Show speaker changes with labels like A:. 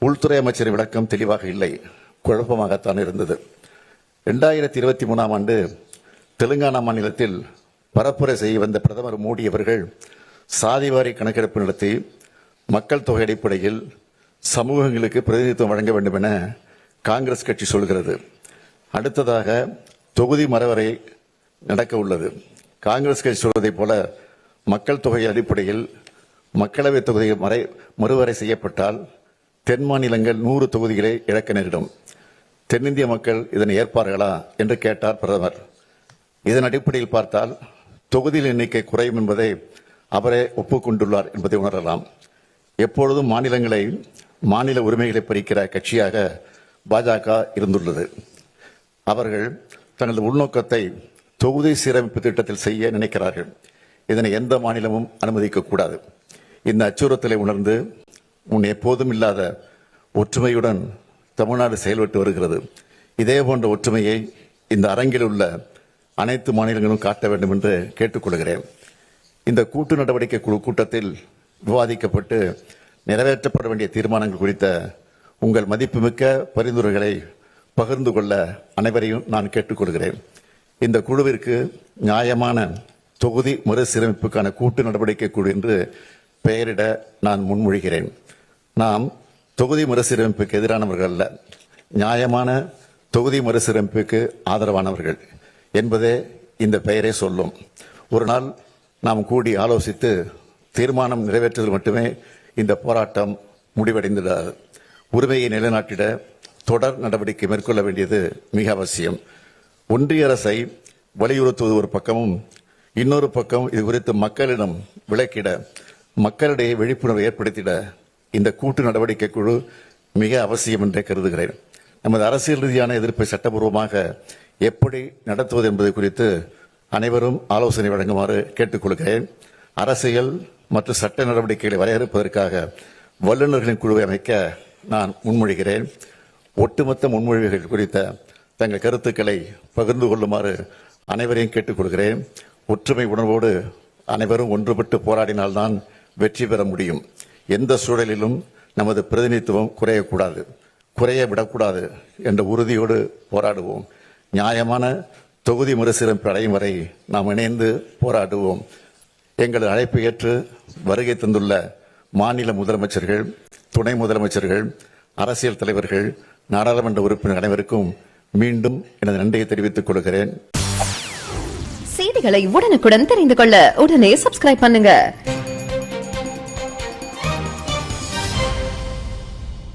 A: உள்துறை அமைச்சரின் விளக்கம் தெளிவாக இல்லை, குழப்பமாகத்தான் இருந்தது. 2023 ஆண்டு தெலுங்கானா மாநிலத்தில் பரப்புரை செய்ய வந்த பிரதமர் மோடி அவர்கள் சாதிவாரி கணக்கெடுப்பு நடத்தி மக்கள் தொகை அடிப்படையில் சமூகங்களுக்கு பிரதிநிதித்துவம் வழங்க வேண்டும் என காங்கிரஸ் கட்சி சொல்கிறது. அடுத்ததாக தொகுதி மறுவரை நடக்க உள்ளது. காங்கிரஸ் கட்சி சொல்வதை போல மக்கள் தொகை அடிப்படையில் மக்களவை தொகுதி மறுவரை செய்யப்பட்டால் தென் மாநிலங்கள் 100 தொகுதிகளை இழக்க நேரிடும். தென்னிந்திய மக்கள் இதனை ஏற்பார்களா என்று கேட்டார் பிரதமர். இதன் அடிப்படையில் பார்த்தால் தொகுதியில் எண்ணிக்கை குறையும் என்பதை அவரே ஒப்புக்கொண்டுள்ளார் என்பதை உணரலாம். எப்பொழுதும் மாநில உரிமைகளை பறிக்கிற கட்சியாக பாஜக இருந்துள்ளது. அவர்கள் தங்களது உள்நோக்கத்தை தொகுதி சீரமைப்பு திட்டத்தில் செய்ய நினைக்கிறார்கள். இதனை எந்த மாநிலமும் அனுமதிக்கக்கூடாது. இந்த அச்சுறுத்தலை உணர்ந்து முன் எப்போதும் இல்லாத ஒற்றுமையுடன் தமிழ்நாடு செயல்பட்டு வருகிறது. இதே போன்ற ஒற்றுமையை இந்த அரங்கில் உள்ள அனைத்து மாநிலங்களும் காட்ட வேண்டும் என்று கேட்டுக்கொள்கிறேன். இந்த கூட்டு நடவடிக்கை குழு கூட்டத்தில் விவாதிக்கப்பட்டு நிறைவேற்றப்பட வேண்டிய தீர்மானங்கள் குறித்த உங்கள் மதிப்புமிக்க பரிந்துரைகளை பகிர்ந்து கொள்ள அனைவரையும் நான் கேட்டுக்கொள்கிறேன். இந்த குழுவிற்கு நியாயமான தொகுதி மறுசீரமைப்புக்கான கூட்டு நடவடிக்கை குழு என்று பெயரிட நான் முன்மொழிகிறேன். நாம் தொகுதி மறுசீரமைப்புக்கு எதிரானவர்கள் அல்ல, நியாயமான தொகுதி மறுசீரமைப்புக்கு ஆதரவானவர்கள் என்பதே இந்த பெயரை சொல்லும். ஒரு நாள் நாம் கூடி ஆலோசித்து தீர்மானம் நிறைவேற்றுவதில் மட்டுமே இந்த போராட்டம் முடிவடைந்துள்ளது. உரிமையை நிலைநாட்டிட தொடர் நடவடிக்கை மேற்கொள்ள வேண்டியது மிக அவசியம். ஒன்றிய அரசை வலியுறுத்துவது ஒரு பக்கமும், இன்னொரு பக்கம் இது குறித்து மக்களிடம் விளக்கிட, மக்களிடையே விழிப்புணர்வை ஏற்படுத்திட இந்த கூட்டு நடவடிக்கை குழு மிக அவசியம் என்றே கருதுகிறேன். நமது அரசியல் ரீதியான எதிர்ப்பை சட்டபூர்வமாக எப்படி நடத்துவது என்பது குறித்து அனைவரும் ஆலோசனை வழங்குமாறு கேட்டுக்கொள்கிறேன். அரசியல் மற்றும் சட்ட நடவடிக்கைகளை வரையறுப்பதற்காக வல்லுநர்களின் குழுவை அமைக்க நான் முன்மொழிகிறேன். ஒட்டுமொத்த முன்மொழிவுகள் குறித்த தங்கள் கருத்துக்களை பகிர்ந்து கொள்ளுமாறு அனைவரையும் கேட்டுக்கொள்கிறேன். ஒற்றுமை உணர்வோடு அனைவரும் ஒன்றுபட்டு போராடினால்தான் வெற்றி பெற முடியும். எந்த சூழலிலும் நமது பிரதிநிதித்துவம் குறைய விடக்கூடாது என்ற உறுதியோடு போராடுவோம். நியாயமான தொகுதி மறுசீரமைப்பு அடையும் வரை நாம் இணைந்து போராடுவோம். எங்களது அழைப்பை ஏற்று வருகை தந்துள்ள மாநில முதலமைச்சர்கள், துணை முதலமைச்சர்கள், அரசியல் தலைவர்கள், நாடாளுமன்ற உறுப்பினர் அனைவருக்கும் மீண்டும் எனது நன்றியை தெரிவித்துக் கொள்கிறேன்.
B: செய்திகளை உடனுக்குடன் தெரிந்து கொள்ள உடனே சப்ஸ்கிரைப் பண்ணுங்க.